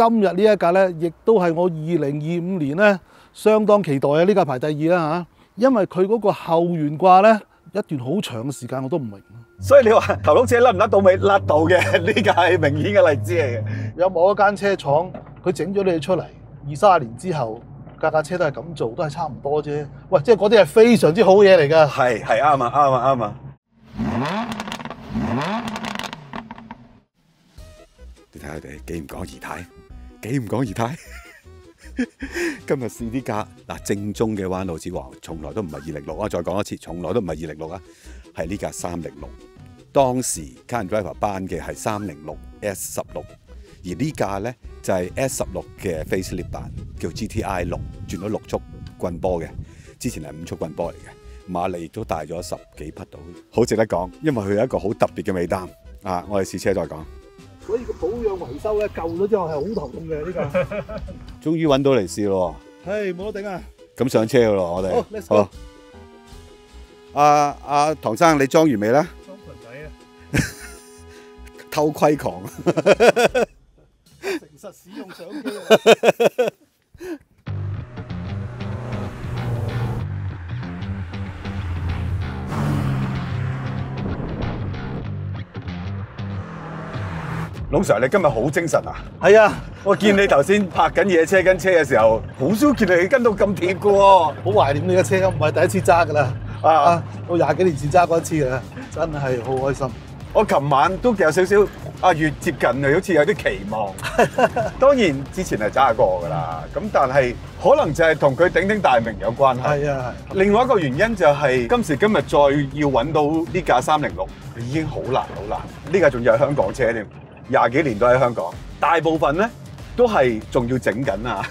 今日呢一架咧，亦都係我2025年咧相當期待啊！呢架排第2啦嚇，因為佢嗰個後懸掛咧一段好長嘅時間我都唔明。所以你話頭碌車甩唔甩到尾？甩到嘅，呢架係明顯嘅例子嚟嘅。有冇一間車廠佢整咗你出嚟，20-30年之後架車都係咁做，都係差唔多啫。喂，即係嗰啲係非常之好嘢嚟㗎。係啱啊，啱啊，啱啊！你睇下佢哋幾唔講儀態，幾唔講儀態。今日試啲架嗱，正宗嘅彎路之王，從來都唔係206啊！再講一次，從來都唔係206啊，係呢架306。當時 Car and Driver 班嘅係306 S16，而呢架咧就係 S16嘅 facelift 版，叫 GTI 6，轉咗6速棍波嘅，之前係5速棍波嚟嘅，馬力都大咗10幾匹到，好值得講，因為佢有一個好特別嘅尾單啊！我哋試車再講。所以個保養維修咧舊咗之後係好頭痛嘅呢架。終於揾到嚟試咯，係冇得頂啊！咁上車噶咯，我哋好 ，let's go。阿唐生，你裝完未咧？裝裙仔啊！偷窺狂，誠實使用相機啊！龍 Sir， 你今日好精神啊！係啊，我見你頭先拍緊嘢車跟車嘅時候，好少見你跟到咁貼噶喎。好懷念你嘅車，唔係第一次揸噶啦。我20幾年前揸過一次嘅，真係好開心。我琴晚都有少少越接近啊，好似有啲期望。當然之前係揸過噶啦，咁但係可能就係同佢鼎鼎大名有關係。係啊，係。另外一個原因就係今時今日再要揾到呢架306，已經好難好難。呢架仲要係香港車添。20幾年都喺香港，大部分咧都係仲要整緊啊，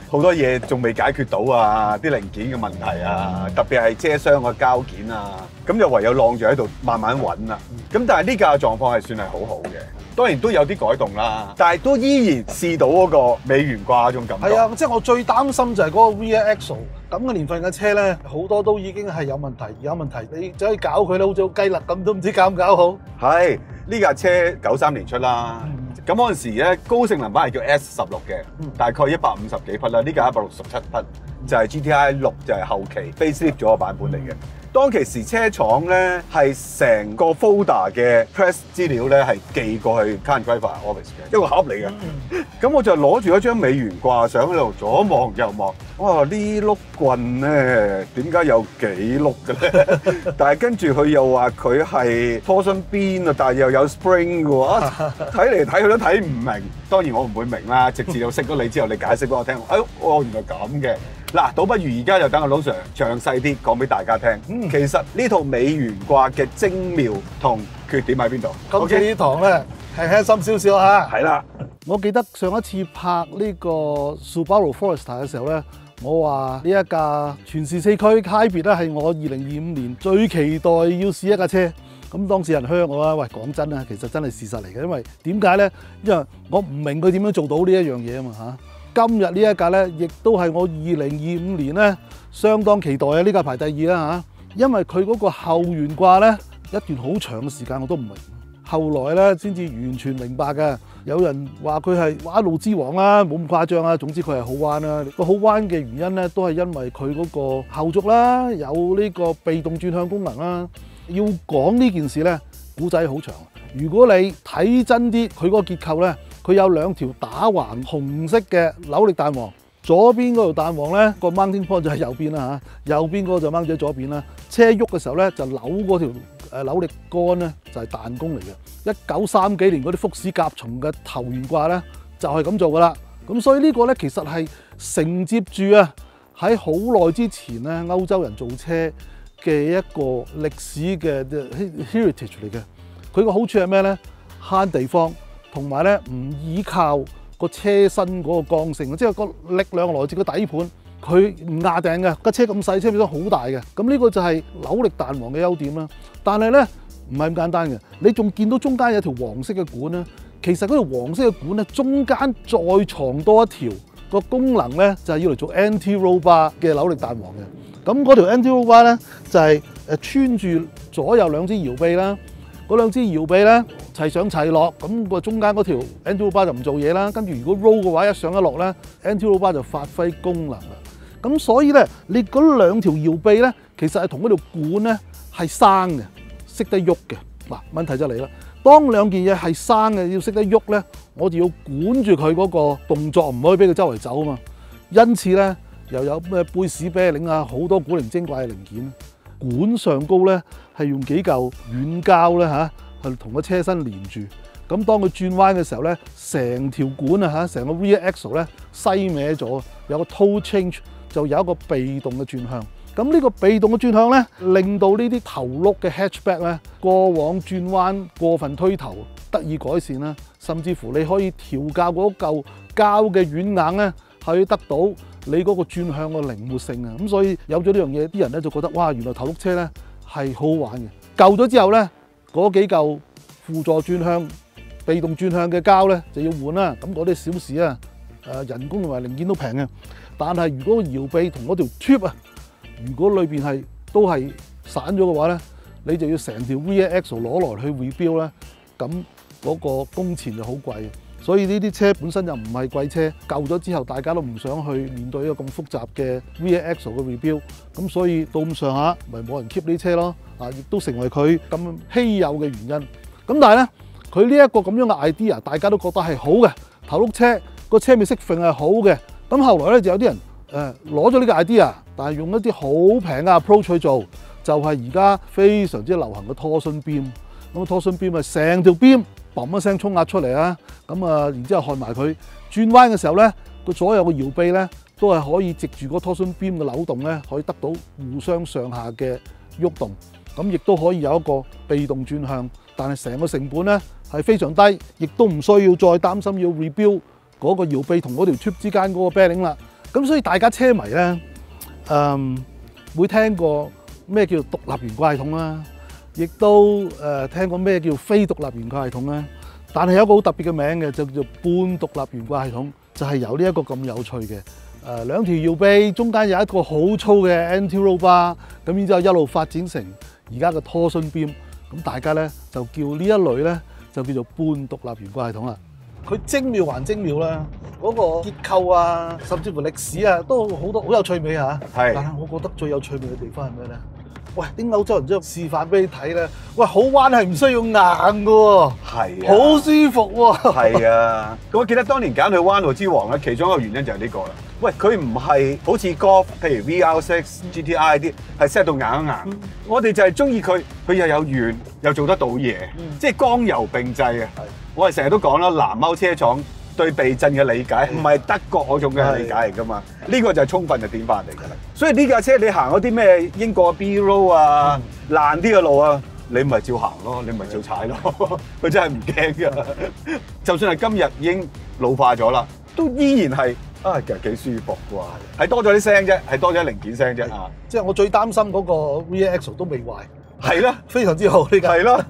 好多嘢仲未解決到啊，啲零件嘅問題啊，特別係車廂嘅膠件啊，咁就唯有晾住喺度慢慢揾啦。咁但係呢架狀況係算係好好嘅，當然都有啲改動啦，但係都依然試到嗰個尾懸掛嗰種感覺。係啊，即係我最擔心就係嗰個 Rear Axle 咁嘅年份嘅車咧，好多都已經係有問題，有問題你就可以搞佢咧，好似雞肋咁，都唔知搞唔搞好。係。呢架車93年出啦，咁嗰陣時咧高性能版係叫 S16嘅，大概150幾匹啦，呢架167匹，就係 GTI 6，就係後期 facelift 咗個版本嚟嘅。當其時車廠咧係成個 folder 嘅 press 資料咧係寄過去 Car and Driver office 嘅一個盒嚟嘅，咁我就攞住一張尾懸掛上喺度左望右望，哇！呢碌棍咧點解有幾碌嘅咧？但係跟住佢又話佢係 torsion 邊啊，但係又有 spring 嘅喎，睇嚟睇去都睇唔明。當然我唔會明啦，直至到識咗你之後，你解釋俾我聽，原來咁嘅。嗱，倒不如而家就等阿龍 Sir 詳細啲講俾大家聽。其實呢套尾懸掛嘅精妙同缺點喺邊度？今次呢堂咧係輕心少少嚇。係啦，我記得上一次拍呢個 Subaru Forester 嘅時候咧，我話呢一架全時4驅 Hybrid 咧係我2025年最期待要試一架車。咁當事人噓我啦，喂，講真啊，其實真係事實嚟嘅，因為點解咧？因為我唔明佢點樣做到呢一樣嘢啊嘛嚇。今日呢一架咧，亦都係我2025年咧相當期待啊！呢架排第2啦嚇，因為佢嗰個後懸掛咧一段好長嘅時間我都唔明，後來咧先至完全明白嘅。有人話佢係彎路之王啦，冇咁誇張啊。總之佢係好彎啦。個好彎嘅原因咧，都係因為佢嗰個後軸啦，有呢個被動轉向功能啦。要講呢件事咧，古仔好長。如果你睇真啲，佢嗰個結構咧。佢有2條打橫紅色嘅扭力彈簧，左邊嗰條彈簧咧個 mounting point 就喺右邊啦嚇，右邊嗰個就掹咗喺左邊啦。車喐嘅時候咧就扭嗰條扭力桿咧就係彈弓嚟嘅。1930幾年嗰啲福士甲蟲嘅頭懸掛咧就係咁做噶啦。咁所以呢個咧其實係承接住啊喺好耐之前咧歐洲人造車嘅一個歷史嘅 heritage 嚟嘅。佢個好處係咩咧？慳地方。同埋咧，唔依靠個車身嗰個剛性，即係個力量來自個底盤，佢唔壓定嘅。架車咁細，車變咗好大嘅。咁呢個就係扭力彈簧嘅優點啦。但係咧，唔係咁簡單嘅。你仲見到中間有條黃色嘅管咧，其實嗰條黃色嘅管咧，中間再藏多一條個功能咧，就係要嚟做 anti-roll bar 嘅扭力彈簧嘅。咁嗰條 anti-roll bar 咧，就係穿住左右2支搖臂啦。嗰2支搖臂咧，齊上齊落，咁個中間嗰條 anti-roll bar 就唔做嘢啦。跟住如果 roll 嘅話，一上一落咧 anti-roll bar 就發揮功能啦。咁所以咧，你嗰兩條搖臂咧，其實係同嗰條管咧係生嘅，識得喐嘅。嗱，問題就嚟啦。當兩件嘢係生嘅，要識得喐咧，我就要管住佢嗰個動作，唔可以俾佢周圍走啊嘛。因此咧，又有咩貝士啤令啊，好多古靈精怪嘅零件。管上高咧係用幾嚿軟膠咧嚇，係同個車身連住。咁當佢轉彎嘅時候咧，成條管啊嚇，成個 rear axle 咧西歪咗，有個 toe change， 就有一個被動嘅轉向。咁呢個被動嘅轉向咧，令到呢啲頭轆嘅 hatchback 咧，過往轉彎過分推頭得以改善啦。甚至乎你可以調校嗰嚿膠嘅軟硬咧，可以得到你嗰個轉向嘅靈活性啊。咁所以有咗呢樣嘢，啲人咧就覺得哇，原來頭轆車咧係好好玩嘅。舊咗之後咧，嗰幾嚿輔助轉向、被動轉向嘅膠咧就要換啦。咁嗰啲小事啊，人工同埋零件都平嘅。但係如果搖臂同嗰條 tube 啊，如果裏邊都係散咗嘅話咧，你就要成條 rear axle 攞來去 rebuild 咧，咁嗰個工錢就好貴。所以呢啲車本身就唔係貴車，舊咗之後大家都唔想去面對一個咁複雜嘅 rear axle 嘅 rebuild， 咁所以到咁上下咪冇人 keep 呢啲車咯。亦都成為佢咁稀有嘅原因。咁但係咧，佢呢一個咁樣嘅 idea， 大家都覺得係好嘅，頭轆車個車尾識揈係好嘅。咁後來咧就有啲人攞咗呢個 idea， 但係用一啲好平嘅 approach 去做，就係而家非常之流行嘅 torsion beam。咁 torsion beam 咪成條 beam嘣一聲衝壓出嚟啊！咁然之後看埋佢轉彎嘅時候咧，個所有嘅搖臂咧都係可以藉住個 torsion beam 嘅扭動咧，可以得到互相上下嘅喐動。咁亦都可以有一個被動轉向，但係成個成本咧係非常低，亦都唔需要再擔心要 rebuild 嗰個搖臂同嗰條 tube 之間嗰個 bearing 啦。咁所以大家車迷咧，會聽過咩叫獨立懸掛系統啦，亦都聽過咩叫非獨立懸掛系統啦。但係有一個好特別嘅名嘅，就叫做半獨立懸掛系統，就係有呢一個咁有趣嘅。兩條搖臂中間有一個好粗嘅 anti-roll bar， 咁然之後一路發展成而家嘅 torsion beam， 咁大家咧就叫呢一類咧就叫做半獨立懸掛系統啦。佢精妙還精妙啦，嗰個結構啊，甚至乎歷史啊，都好多好有趣味嚇。係。但係我覺得最有趣味嘅地方係咩咧？喂，啲歐洲人之後示範俾你睇咧，喂，好彎係唔需要硬嘅喎，係啊，好舒服喎。係啊，咁我記得當年揀去彎路之王咧，其中一個原因就係呢個啦。喂，佢唔係好似 Golf， 譬如 VR6、GTI 啲係 set 到硬一硬，我哋就係中意佢又有圓又做得到嘢，即係剛柔並濟啊！我哋成日都講啦，南歐車廠對避震嘅理解唔係德國嗰種嘅理解嚟㗎嘛，呢個就係充分嘅典範嚟㗎啦。所以呢架車你行嗰啲咩英國 B road 啊，爛啲嘅路啊，你咪照行咯，你咪照踩咯，佢真係唔驚㗎。就算係今日已經老化咗啦，都依然係其實幾舒服㗎，係多咗啲聲啫，係多咗零件聲啫啊！即係我最擔心嗰個 rear axle 都未壞，係啦，非常之好呢架，係啦。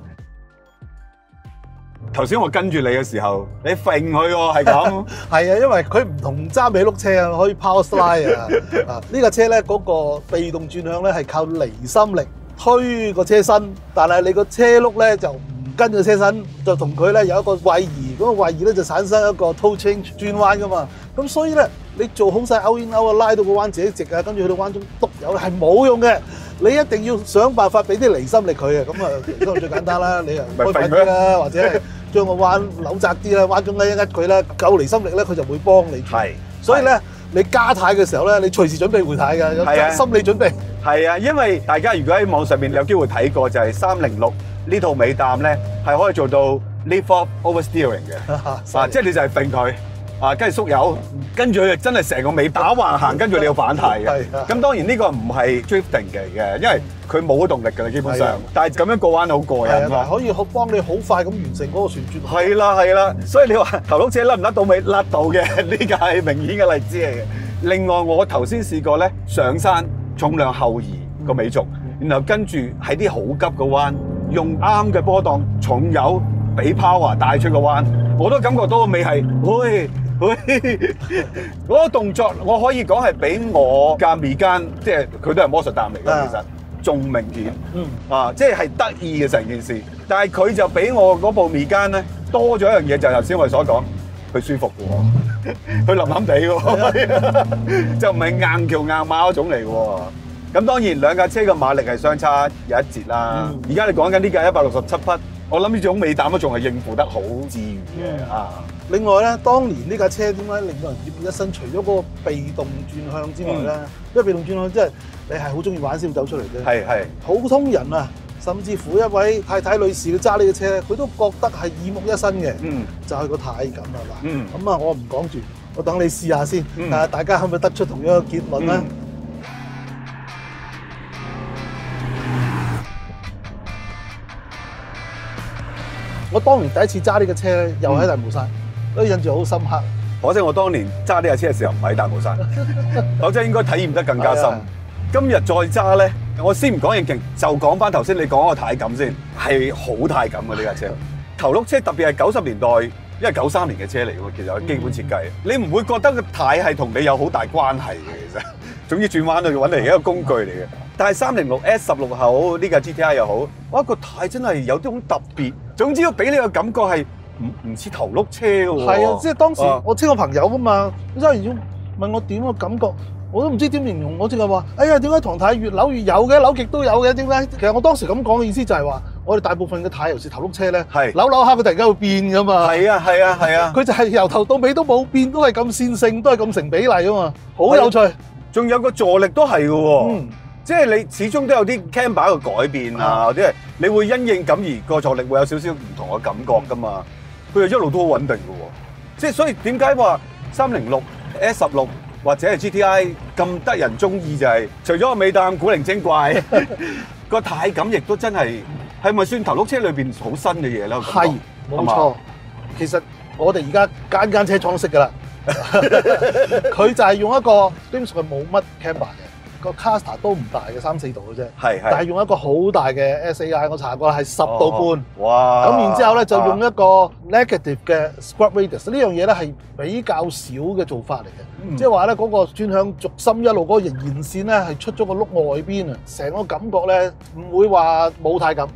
頭先我跟住你嘅時候，你揈佢喎，係咁。係啊，因為佢唔同揸尾轆車啊，可以 power slide 啊。呢架車咧嗰個被動轉向咧係靠離心力推個車身，但係你個車轆咧就唔跟個車身，就同佢咧有一個位移，嗰個位移咧就產生一個 toe change 轉彎噶嘛。咁所以咧你做好晒 out in out 啊，拉到個彎自己直啊，跟住去到彎中篤油係冇用嘅。你一定要想辦法俾啲離心力佢啊，咁啊都最簡單啦，你啊開快啲啦，或者係將個彎扭窄啲啦，彎中一佢啦，夠離心力咧，佢就會幫你。係，所以咧你加軚嘅時候咧，你隨時準備換軚㗎，有心理準備。係啊，因為大家如果喺網上面有機會睇過，就係306呢套尾擔咧，係可以做到 lift off oversteering 嘅，即係你就係揈佢。跟住縮油，跟住佢真係成個尾打橫行，跟住你要反軚嘅。咁當然呢個唔係 drifting 嘅，因為佢冇動力㗎啦，基本上。但係咁樣過彎好過癮㗎，可以幫你好快咁完成嗰個旋轉。係啦係啦，所以你話頭轆車甩唔甩到尾？甩到嘅，呢個係明顯嘅例子嚟嘅。另外我頭先試過咧，上山重量後移個尾軸，然後跟住喺啲好急嘅彎，用啱嘅波檔重油俾 power 帶出個彎，我都感覺到個尾係，嗰個動作我可以講係比我架尾間，即係佢都係魔術擔嚟嘅，其實仲明顯。即係得意嘅成件事。但係佢就俾我嗰部尾間咧多咗一樣嘢，就係頭先我哋所講，佢舒服嘅喎，佢腍腍地嘅喎，就唔係硬橋硬馬嗰種嚟嘅喎。咁當然兩架車嘅馬力係相差有一截啦。而家你講緊呢架167匹，我諗呢種尾膽都仲係應付得好自如嘅。另外咧，當年呢架車點解令到人熱一身？除咗嗰個被動轉向之外咧，因為被動轉向即係你係好中意玩先走出嚟嘅。係普通人啊，甚至乎一位太太女士佢揸呢個車咧，佢都覺得係耳目一新嘅。就係個軚感啊嘛。咁啊，我唔講住，我等你試下先。睇下大家可唔可以得出同樣嘅結論咧？我當年第一次揸呢個車咧，又喺大帽山，所以印象好深刻。可惜我當年揸呢架車嘅時候唔喺大帽山，我真係應該體驗得更加深。今日再揸咧，我先唔講引擎，就講翻頭先你講個軚感先，係好軚感嘅呢架車。頭轆車特別係90年代，因為93年嘅車嚟嘅喎，其實係基本設計，你唔會覺得個軚係同你有好大關係嘅，其實。總之轉彎都要揾嚟一個工具嚟嘅。但係306 S16好，呢架 GTI 又好，哇個軚真係有啲好特別。總之，俾你個感覺係唔似頭轆車嘅喎。係啊，即係當時我識個朋友㗎嘛，佢真係要問我點個感覺，我都唔知點形容。我淨係話：哎呀，點解唐太越扭越有嘅，扭極都有嘅？點解？其實我當時咁講嘅意思就係話，我哋大部分嘅軚，尤其是頭轆車咧，扭下佢突然間會變㗎嘛。係啊，佢就係由頭到尾都冇變，都係咁線性，都係咁成比例啊嘛，好有趣。仲有個助力都係嘅喎。即係你始終都有啲 camber 嘅改變啊，或者係你會因應咁而個助力會有少少唔同嘅感覺噶嘛。佢又一路都好穩定嘅喎。即係所以點解話306 S16或者係 GTI 咁得人中意就係除咗個尾膽古靈精怪，個軚感亦都真係咪算頭轆車裏邊好新嘅嘢咧？係冇錯。其實我哋而家間車廠都識㗎啦。佢就係用一個基本上佢冇乜 camber 嘅。個 caster 都唔大嘅3-4度嘅啫，但係用一個好大嘅 SAI， 我查過係10度半。哇！咁然之後咧就用一個 negative 嘅 scrub radius， 呢樣嘢咧係比較少嘅做法嚟嘅，即係話咧嗰個轉向軸心一路嗰個形延線咧係出咗個轆外邊啊，成個感覺咧唔會話冇軚感，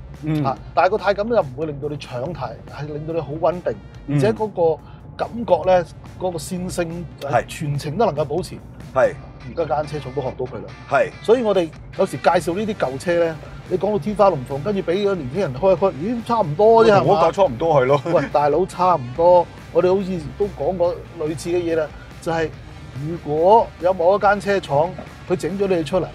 但係個軚感又唔會令到你搶軚，係令到你好穩定，而且嗰個感覺咧嗰個線性全程都能夠保持。係。而家間車廠都學到佢啦，所以我哋有時介紹呢啲舊車咧，你講到天花龍鳳，跟住俾個年輕人開一開，咦，差唔多啫係嘛？我架差唔多係咯。喂，大佬差唔多，我哋好似都講過類似嘅嘢啦，就係如果有某一間車廠佢整咗你哋出嚟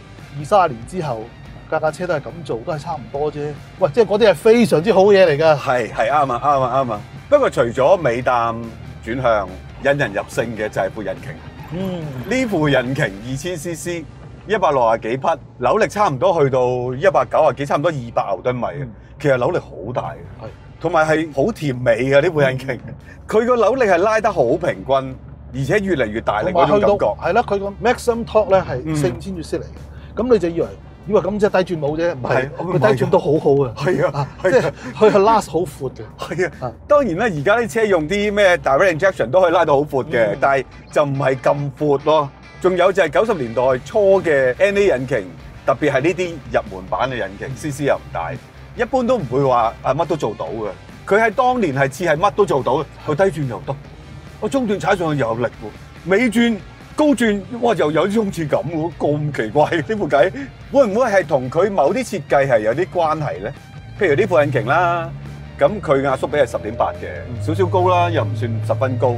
，20-30年之後架車都係咁做，都係差唔多啫。喂，即係嗰啲係非常之好嘢嚟㗎。係啱啊。不過除咗尾膽轉向引人入勝嘅就係副引擎。呢副引擎2000cc 160幾匹，扭力差唔多去到190幾，差唔多200牛頓米嘅。其實扭力好大嘅，同埋係好甜美嘅呢副引擎。佢個扭力係拉得好平均，而且越嚟越大力嗰種感覺。係啦，佢個 maximum torque 咧係4500轉嚟嘅。咁你就以為咁即係低轉冇啫，唔係，佢低轉都好好嘅。係啊，即係佢係 last 好闊嘅。係啊，當然啦，而家啲車用啲咩 direct injection 都可以拉到好闊嘅，但係就唔係咁闊咯。仲有就係90年代初嘅 NA 引擎，特別係呢啲入門版嘅引擎 ，CC 又唔大，一般都唔會話乜都做到嘅。佢喺當年係似係乜都做到，佢低轉又得，我中段踩上去又有力喎，尾轉。高轉，哇！又有啲衝刺感喎，咁奇怪呢副計，會唔會係同佢某啲設計係有啲關係咧？譬如呢副引擎啦，咁佢壓縮比係10.8嘅，少少高啦，又唔算十分高，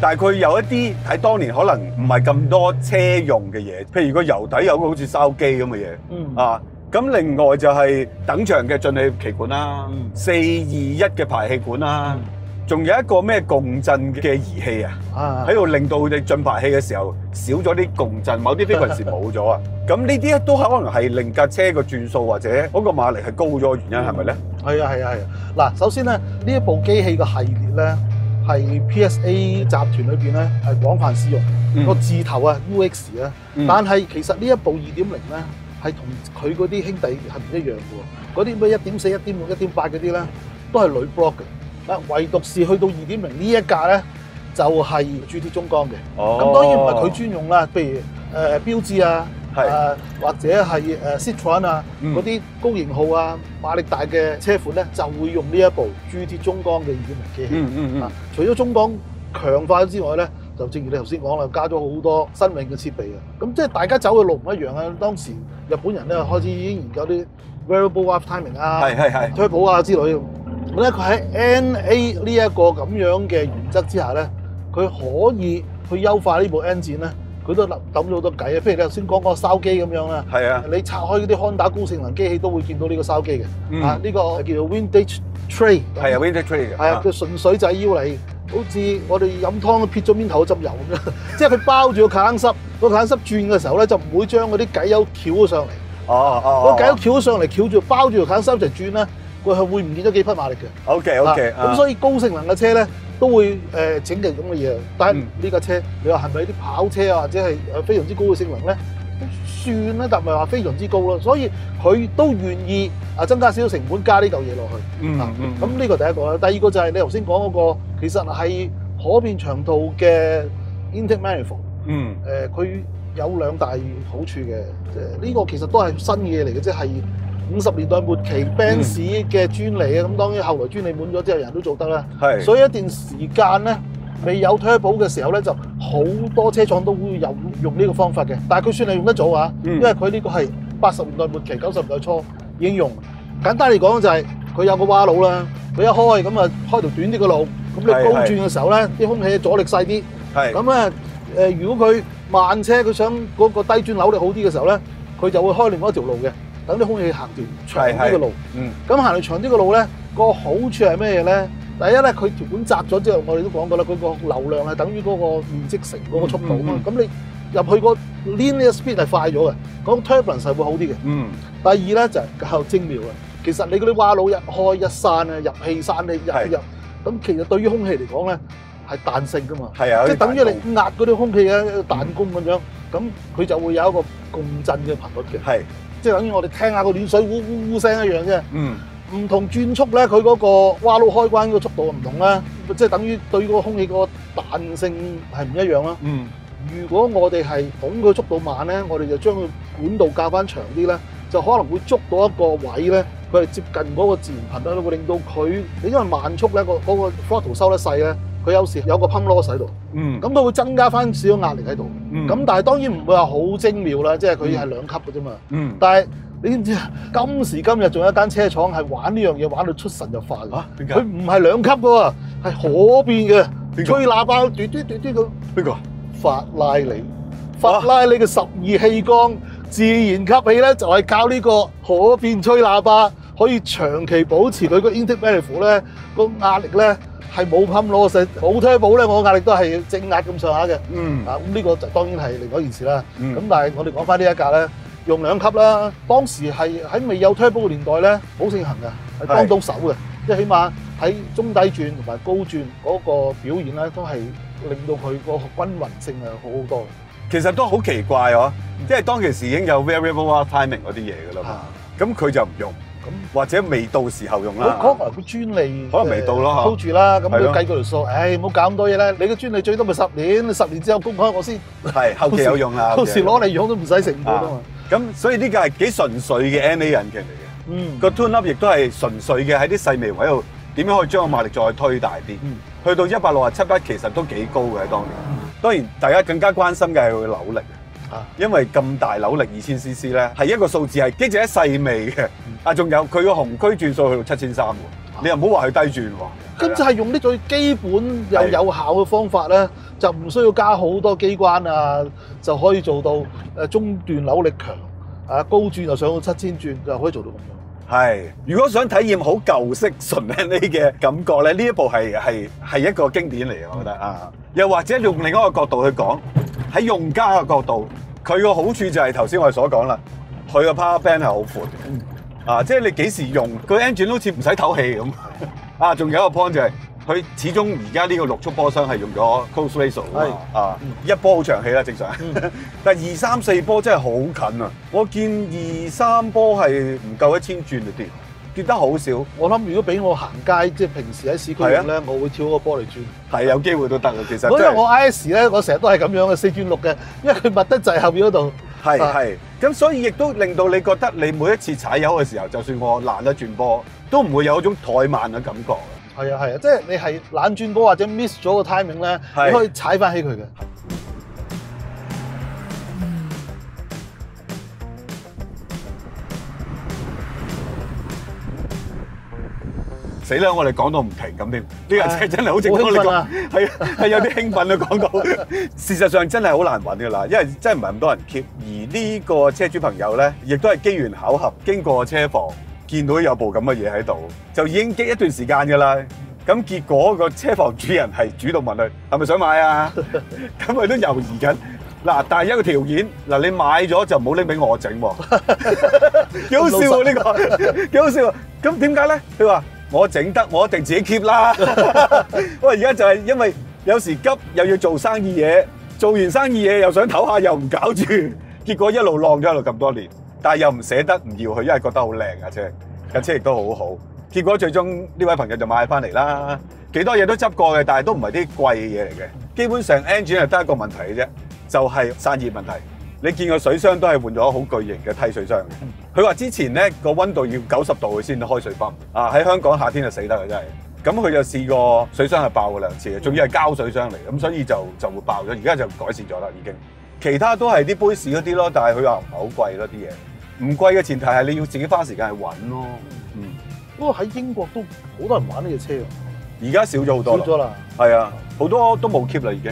但係佢有一啲喺當年可能唔係咁多車用嘅嘢，譬如個油底有個好似筲箕咁嘅嘢，啊，咁另外就係等長嘅進氣歧管啦，421嘅排氣管啦。仲有一個咩共振嘅儀器啊，喺度令到你進排氣嘅時候少咗啲共振，某啲 frequency 冇咗啊。咁呢啲都可能係令架車個轉數或者嗰個馬力係高咗嘅原因，係咪咧？係啊。嗱，首先咧，呢一部機器嘅系列咧係 PSA 集團裏邊咧係廣泛使用，個字頭啊 UX 啊，但係其實呢一部2.0咧係同佢嗰啲兄弟係唔一樣嘅喎，嗰啲咩1.4、1.6、1.8嗰啲咧都係鋁 block 嘅。唯獨是去到2.0呢一架咧，就係 GT 中江嘅。咁當然唔係佢專用啦，譬如標緻啊、或者係Citroen 啊嗰啲高型號啊馬力大嘅車款咧，就會用呢一部 GT 中江嘅2.0機器。除咗中江強化之外咧，就正如你頭先講啦，加咗好多新穎嘅設備啊。咁即係大家走嘅路唔一樣啊。當時日本人咧開始已經研究啲 variable valve timing 啊、turbo 啊之類。咁咧佢喺 NA 呢一個咁樣嘅原則之下咧，佢可以去優化呢部 engine 咧。佢都揼咗好多計啊！譬如你頭先講個筲機咁樣啦，你拆開嗰啲康打高性能機器都會見到呢個筲機嘅。呢個叫做 Vintage Tray。係啊 ，Vintage Tray 嘅。係啊，佢純粹就係要嚟，好似我哋飲湯都撇咗面頭浸油咁樣，即係佢包住個卡冷濕，個卡冷濕轉嘅時候咧，就唔會將嗰啲計油翹咗上嚟。個計油翹咗上嚟，翹住包住個卡冷濕一齊轉咧，佢係會唔見咗幾匹馬力嘅。OK。咁所以高性能嘅車咧，都會整嘅咁嘅嘢，但係呢架車你話係咪啲跑車啊，或者係非常之高嘅性能咧？算啦，但唔係話非常之高咯，所以佢都願意增加少少成本加呢嚿嘢落去。咁呢個第一個啦，第二個就係你頭先講嗰個，其實係可變長途嘅 intake manifold。佢有兩大好處嘅，呢個其實都係新嘢嚟嘅，即係50年代末期 Benz 嘅專利啊。咁當然後來專利滿咗之後，人都做得啦。所以一段時間咧，未有 turbo 嘅時候咧，就好多車廠都會有用呢個方法嘅。但係佢算係用得早啊，因為佢呢個係80年代末期、90年代初已經用。簡單嚟講就係佢有個蛙佬啦，佢一開咁啊，開條短啲嘅路，咁你高轉嘅時候咧，啲空氣阻力細啲。咁咧如果佢慢車，佢想嗰個低轉扭力好啲嘅時候咧，佢就會開另外一條路嘅。等啲空氣行條長啲嘅路，咁行條長啲嘅路咧，個好處係咩嘢咧？第一咧，佢條管窄咗之後，我哋都講過啦，佢個流量係等於嗰個面積乘嗰個速度啊嘛。咁你入去個 linear speed 係快咗嘅，嗰個 turbulence 係會好啲嘅。第二咧就係較精妙啦。其實你嗰啲蛙佬一開一閂咧，入氣閂你入，咁其實對於空氣嚟講咧係彈性噶嘛，即係等於你壓嗰啲空氣嘅彈弓咁樣，咁佢就會有一個共振嘅頻率嘅。即係等於我哋聽下個暖水呼呼聲一樣啫。唔同轉速咧，佢嗰個蛙佬開關個速度唔同啦，即係等於對嗰個空氣個彈性係唔一樣啦。如果我哋係捧佢速度慢咧，我哋就將佢管道較翻長啲咧，就可能會捉到一個位咧，佢係接近嗰個自然頻率，會令到佢，你因為慢速咧，嗰個 throttle 收得細咧。佢有時有個 pump loss 喺度，咁佢會增加翻少少壓力喺度，咁但係當然唔會話好精妙啦，即係佢係2級嘅啫嘛。但係你知唔知啊？今時今日仲有一間車廠係玩呢樣嘢玩到出神入化嘅，佢唔係2級嘅喎，係可變嘅，吹喇叭嘟嘟嘟嘟咁。邊個？法拉利嘅12氣缸自然吸氣咧，就係靠呢個可變吹喇叭，可以長期保持佢個 intake manifold 咧個壓力咧。係冇噴攞實冇turbo咧，我壓力都係正壓咁上下嘅。咁呢個就當然係另外一件事啦。咁但係我哋講翻呢一架咧，用2級啦。當時係喺未有 turbo 嘅年代咧，好盛行嘅，係幫到手嘅。即係起碼喺中低轉同埋高轉嗰個表現咧，都係令到佢個均勻性係好好多。其實都好奇怪嗬，即係當其時已經有 variable timing 嗰啲嘢㗎啦嘛。咁佢就唔用。或者未到時候用啦，可能佢專利可能未到咯，hold 住啦。咁佢計嗰條數，唔好搞咁多嘢啦。你嘅專利最多咪10年，10年之後公開我先。係後期有用啦，到時攞嚟用都唔使成本啊嘛。咁所以呢個係幾純粹嘅 NA 引擎嚟嘅。個 tune up 亦都係純粹嘅喺啲細微位度點樣可以將個馬力再推大啲。去到167匹其實都幾高嘅喺當年。當然大家更加關心嘅係佢扭力。因為咁大扭力2000cc 咧，係一個數字係機制一細微嘅。仲有佢個紅區轉數去到7300喎，你又唔好話佢低轉喎。咁就係用啲最基本又有效嘅方法咧，就唔需要加好多機關啊，就可以做到中段扭力強，高轉就上到7000轉就可以做到咁樣。係，如果想體驗好舊式純 NA 嘅感覺咧，呢一部係一個經典嚟嘅，我覺得啊。又或者用另一個角度去講，喺用家嘅角度，佢個好處就係頭先我哋所講啦，佢個 power band 係好闊嘅，即係你幾時用個 engine 好似唔使唞氣咁。仲有一個 point 就係佢始終而家呢個6速波箱係用咗 close ratio 一波好長氣啦，正常。但係2、3、4波真係好近啊！我見2、3波係唔夠1000轉就跌得好少。我諗如果俾我行街，即係平時喺市區用咧，我會跳個波嚟轉。係有機會都得嘅，其實。因為我 IS 咧，我成日都係咁樣嘅4轉6嘅，因為佢密得滯後邊嗰度。係，咁所以亦都令到你覺得你每一次踩油嘅時候，就算我懶得轉波，都唔會有一種怠慢嘅感覺。係啊，即係你係懶轉波或者 miss 咗個 timing 咧，你可以踩翻起佢嘅。死啦！我哋講到唔停咁添，呢架車真係好值得你講，係有啲興奮啊！講到事實上真係好難揾㗎啦，因為真係唔係咁多人 keep。而呢個車主朋友咧，亦都係機緣巧合經過車房，見到有部咁嘅嘢喺度，就已經激一段時間㗎啦。咁結果個車房主人係主動問佢係咪想買啊？咁佢都猶豫緊。嗱，但係一個條件，嗱你買咗就唔好拎俾我整喎。幾好笑喎呢個，幾好笑啊！咁點解咧？佢話。我整得，我一定自己 keep 啦。我而家就係因為有時急，又要做生意嘢，做完生意嘢又想唞下，又唔搞住，結果一路浪咗喺度咁多年，但係又唔捨得唔要佢，因為覺得好靚架車，架車亦都好好。結果最終呢位朋友就買翻嚟啦。幾多嘢都執過嘅，但係都唔係啲貴嘢嚟嘅。基本上 engine 係得一個問題嘅啫，就係散熱問題。你見個水箱都係換咗好巨型嘅梯水箱嘅。佢話之前咧個溫度要90度佢先開水泵啊！喺香港夏天就死得啦，真係。咁佢就試過水箱係爆過2次嘅，仲要係膠水箱嚟，咁所以就會爆咗。而家就改善咗啦，已經。其他都係啲杯士嗰啲咯，但係佢話唔係好貴咯啲嘢。唔貴嘅前提係你要自己花時間去揾咯。不過喺英國都好多人玩呢隻車喎。而家少咗好多。少咗啦。係啊，好多都冇 keep 啦已經。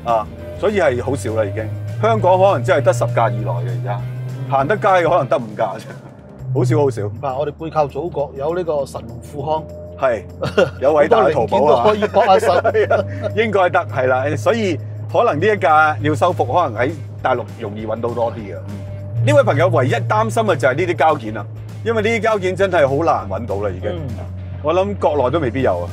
啊，所以係好少啦已經。香港可能真係得10架以內嘅而家，行得街嘅可能得5架啫，好少好少。嗱，我哋背靠祖國有呢個神龍富康，係有偉大嘅淘寶啊，可以搏下手，應該得係啦。所以可能呢一架要修復，可能喺大陸容易揾到多啲嘅。呢位朋友唯一擔心嘅就係呢啲膠件啦，因為呢啲膠件真係好難揾到啦已經。我諗國內都未必有啊。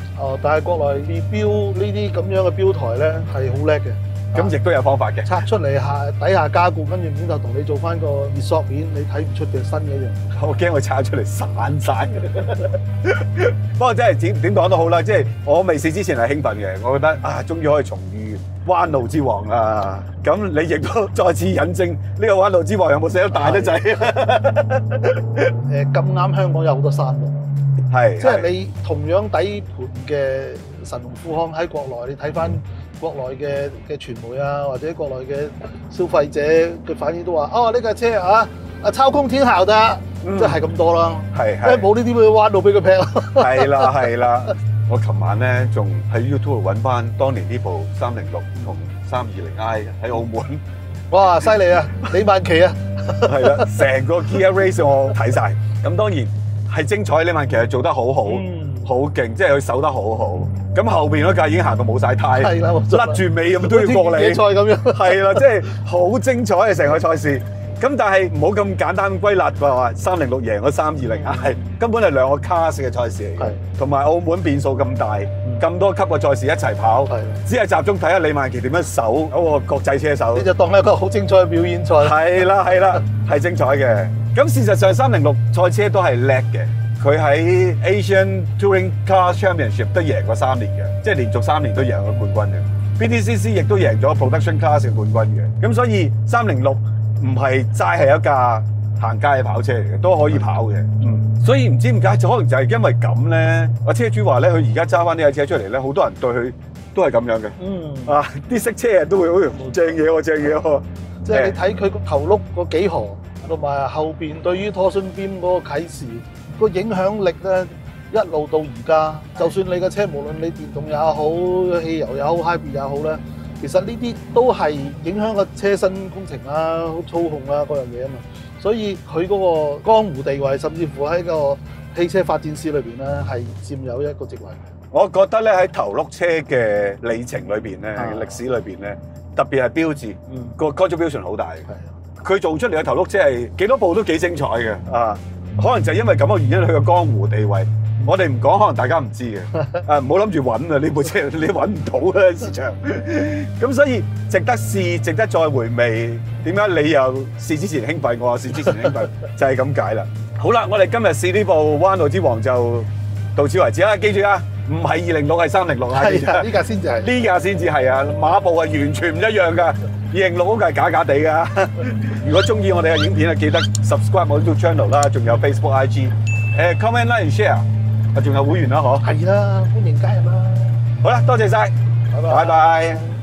但係國內啲標呢啲咁樣嘅標台咧係好叻嘅。咁亦都有方法嘅，拆出嚟底下加固，跟住面就同你做翻個熱塑面，你睇唔出嘅新嘅一樣。我驚佢拆出嚟散晒。不過真係點講都好啦，即係我未試之前係興奮嘅，我覺得啊，終於可以重遇彎路之王啦。咁你亦都再次引證呢個彎路之王有冇寫得大得滯？咁啱香港有好多山路，係即係你同樣底盤嘅神龍富康喺國內，你睇翻。國內嘅傳媒啊，或者國內嘅消費者嘅反應都話：哦，呢架車啊，操控挺好的，即係咁多啦。係，因為冇呢啲咁嘅彎路俾佢劈。係啦。我琴晚咧仲喺 YouTube 揾翻當年呢部306同320i 喺澳門。哇！犀利啊，李萬琪啊。係啦，成個 Kia Race 我睇晒。咁當然係精彩，李萬琪係做得好好，好勁，即係佢守得好好。咁後邊嗰架已經行到冇晒胎，甩住尾咁都要過嚟，比賽咁樣，係啦，即係好精彩嘅成個賽事。咁但係唔好咁簡單歸納話306贏咗320i，根本係2個卡式嘅賽事嚟嘅，同埋澳門變數咁大，咁多級嘅賽事一齊跑，只係集中睇下李萬琪點樣守嗰個國際車手。你就當係一個好精彩嘅表演賽。係啦，係精彩嘅。咁事實上306賽車都係叻嘅。佢喺 Asian Touring Car Championship 都贏過3年嘅，即係連續3年都贏咗冠軍嘅。BTCC 亦都贏咗 Production Class 嘅冠軍嘅。咁所以306唔係齋係一架行街嘅跑車嚟嘅，都可以跑嘅。所以唔知點解，就可能就係因為咁咧。阿車主話咧，佢而家揸翻呢架車出嚟咧，好多人對佢都係咁樣嘅。啲識車人都會好正嘢喎，正嘢喎。即係你睇佢個頭轆嗰幾何，同埋後邊對於拖順邊嗰個啟示。個影響力咧，一路到而家，就算你嘅車無論你電動也好、汽油也好、hybrid 也好咧，其實呢啲都係影響個車身工程啊、操控啊嗰樣嘢啊嘛。所以佢嗰個江湖地位，甚至乎喺個汽車發展史裏邊咧，係佔有一個席位。我覺得咧喺頭轆車嘅里程裏邊咧、歷史裏邊咧，特別係標誌個 contribution 好大嘅。佢做出嚟嘅頭轆車係幾多部都幾精彩嘅啊！可能就係因為咁嘅原因，佢個江湖地位，我哋唔講，可能大家唔知嘅。唔好諗住揾啊！呢部車你揾唔到啊市場。咁所以值得試，值得再回味。點解你又試之前興奮，我又試之前興奮，就係咁解啦。好啦，我哋今日試呢部彎路之王就到此為止啦。記住啊，唔係206係306啊！係啊，呢架先至係。呢架先至係啊，馬步係完全唔一樣㗎。206嗰架係假假地㗎。如果中意我哋嘅影片啊，記得 subscribe 我 YouTube channel 啦，仲有 Facebook、IG， comment、like、share， 仲有會員啦，嗬。係啦，歡迎加入啦。好啦，多謝晒，拜拜。